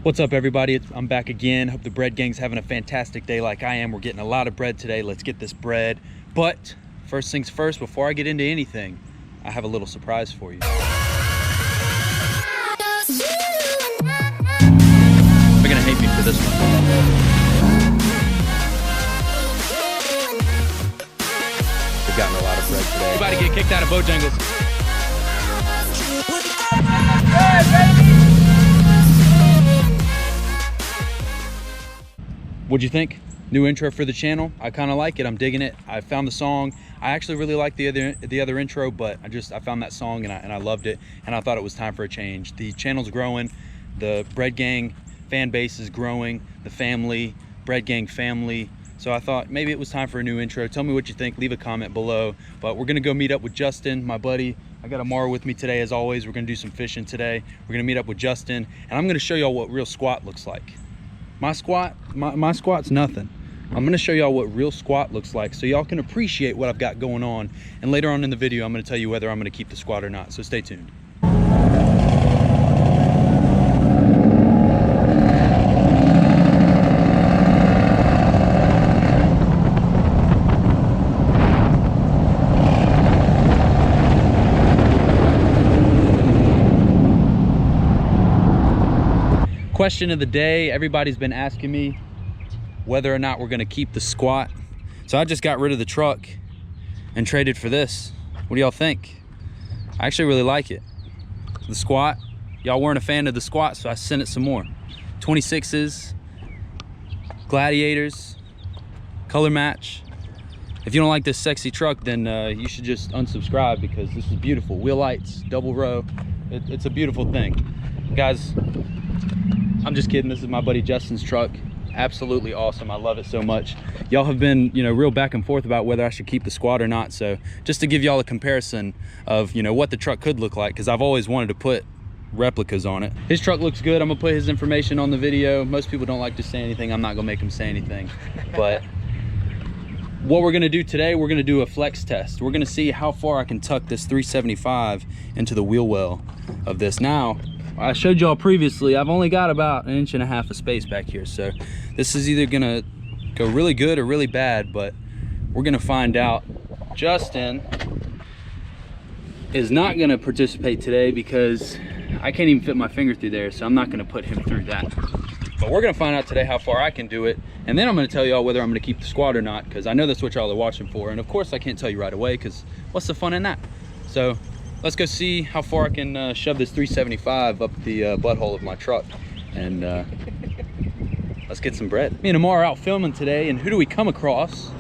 What's up, everybody? I'm back again. Hope the bread gang's having a fantastic day like I am. We're getting a lot of bread today. Let's get this bread. But first things first, before I get into anything, I have a little surprise for you. They're gonna hate me for this one. We've gotten a lot of bread today. We're about to get kicked out of Bojangles. What'd you think? New intro for the channel. I kind of like it. I'm digging it. I found the song. I actually really like the other intro, but I found that song and I loved it, and I thought it was time for a change. The channel's growing. The Bread Gang fan base is growing. The family, Bread Gang family. So I thought maybe it was time for a new intro. Tell me what you think. Leave a comment below. But we're gonna go meet up with Justin, my buddy. I got Amara with me today as always. We're gonna do some fishing today. We're gonna meet up with Justin, and I'm gonna show y'all what real squat looks like. My squat's nothing. I'm gonna show y'all what real squat looks like so y'all can appreciate what I've got going on. And later on in the video, I'm gonna tell you whether I'm gonna keep the squat or not. So stay tuned. Question of the day, everybody's been asking me whether or not we're gonna keep the squat. So I just got rid of the truck and traded for this. What do y'all think? I actually really like it. The squat, y'all weren't a fan of the squat, so I sent it some more. 26s, Gladiators, color match. If you don't like this sexy truck, then you should just unsubscribe because this is beautiful. Wheel lights, double row, it's a beautiful thing. Guys, I'm just kidding. This is my buddy Justin's truck. Absolutely awesome. I love it so much. Y'all have been, real back and forth about whether I should keep the squat or not. So just to give y'all a comparison of, what the truck could look like, because I've always wanted to put replicas on it. His truck looks good. I'm gonna put his information on the video. Most people don't like to say anything. I'm not gonna make them say anything. But what we're gonna do today, we're gonna do a flex test. We're gonna see how far I can tuck this 375 into the wheel well of this. Now, I showed y'all previously, I've only got about 1.5 inches of space back here. So this is either gonna go really good or really bad, but we're gonna find out. Justin is not gonna participate today because I can't even fit my finger through there, so I'm not gonna put him through that. But we're gonna find out today how far I can do it, and then I'm gonna tell y'all whether I'm gonna keep the squat or not, because I know that's what y'all are watching for. And of course I can't tell you right away, because what's the fun in that? So let's go see how far I can shove this 375 up the butthole of my truck, and let's get some bread. Me and Amar are out filming today, and who do we come across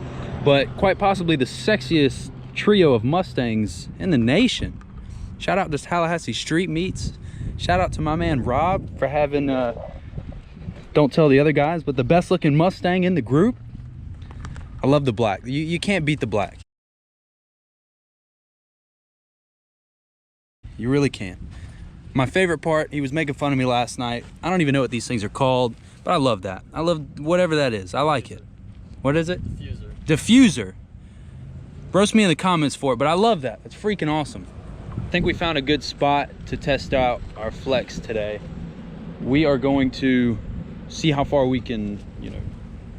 but quite possibly the sexiest trio of Mustangs in the nation. Shout out to Tallahassee Street Meets. Shout out to my man Rob for having, don't tell the other guys, but the best looking Mustang in the group. I love the black. You can't beat the black. You really can't. My favorite part, he was making fun of me last night. I don't even know what these things are called, but I love that. I love whatever that is. I like it. What is it? Diffuser. Diffuser. Roast me in the comments for it, but I love that. It's freaking awesome. I think we found a good spot to test out our flex today. We are going to see how far we can,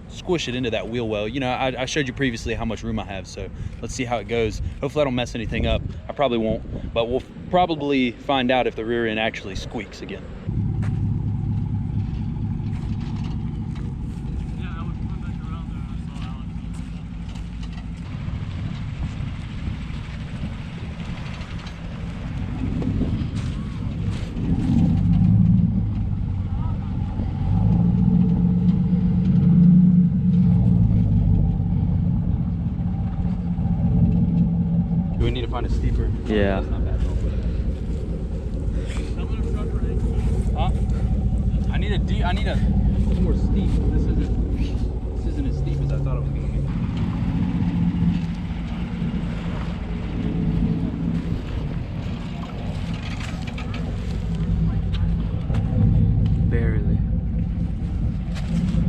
squish it into that wheel well. I showed you previously how much room I have, so let's see how it goes. Hopefully I don't mess anything up. I probably won't, but we'll probably find out if the rear end actually squeaks again. Yeah, I was coming back around there and I saw Alex. Do we need to find a steeper? Yeah. That's not bad. Huh? I need a more steep. This isn't as steep as I thought it was gonna be. Barely. I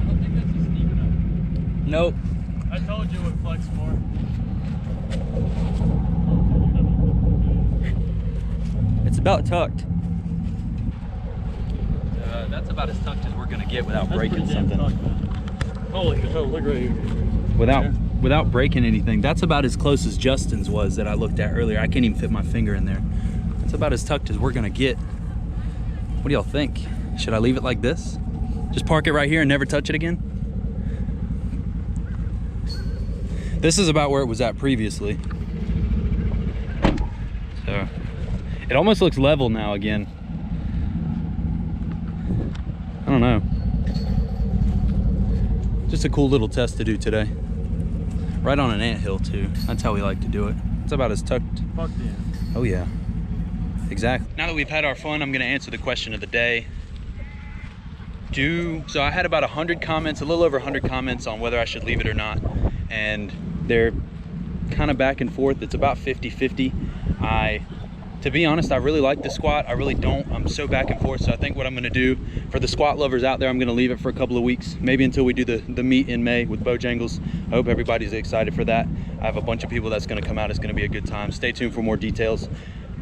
don't think that's steep enough. Nope. I told you what flex for. It's about tucked. That's That's about as tucked as we're gonna get without That's breaking pretty damn something. tucked, man. Holy hell, look right here. Without breaking anything. That's about as close as Justin's was that I looked at earlier. I can't even fit my finger in there. That's about as tucked as we're gonna get. What do y'all think? Should I leave it like this? Just park it right here and never touch it again? This is about where it was at previously. So it almost looks level now again. I don't know. Just a cool little test to do today. Right on an anthill too. That's how we like to do it. It's about as tucked. Fuck yeah. Oh yeah, exactly. Now that we've had our fun, I'm gonna answer the question of the day. So I had about 100 comments, a little over 100 comments on whether I should leave it or not. And they're kind of back and forth. It's about 50-50. To be honest, I really like the squat. I really don't. I'm so back and forth. So I think what I'm gonna do for the squat lovers out there, I'm gonna leave it for a couple of weeks, maybe until we do the meet in May with Bojangles. I hope everybody's excited for that. I have a bunch of people that's gonna come out. It's gonna be a good time. Stay tuned for more details.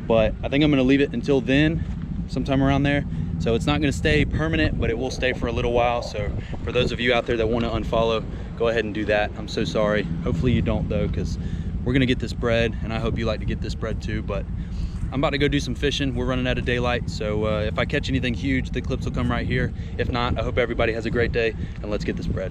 But I think I'm gonna leave it until then, sometime around there. So it's not gonna stay permanent, but it will stay for a little while. So for those of you out there that wanna unfollow, go ahead and do that. I'm so sorry. Hopefully you don't though, because we're gonna get this bread, and I hope you like to get this bread too. But I'm about to go do some fishing. We're running out of daylight. So if I catch anything huge, the clips will come right here. If not, I hope everybody has a great day, and let's get this bread.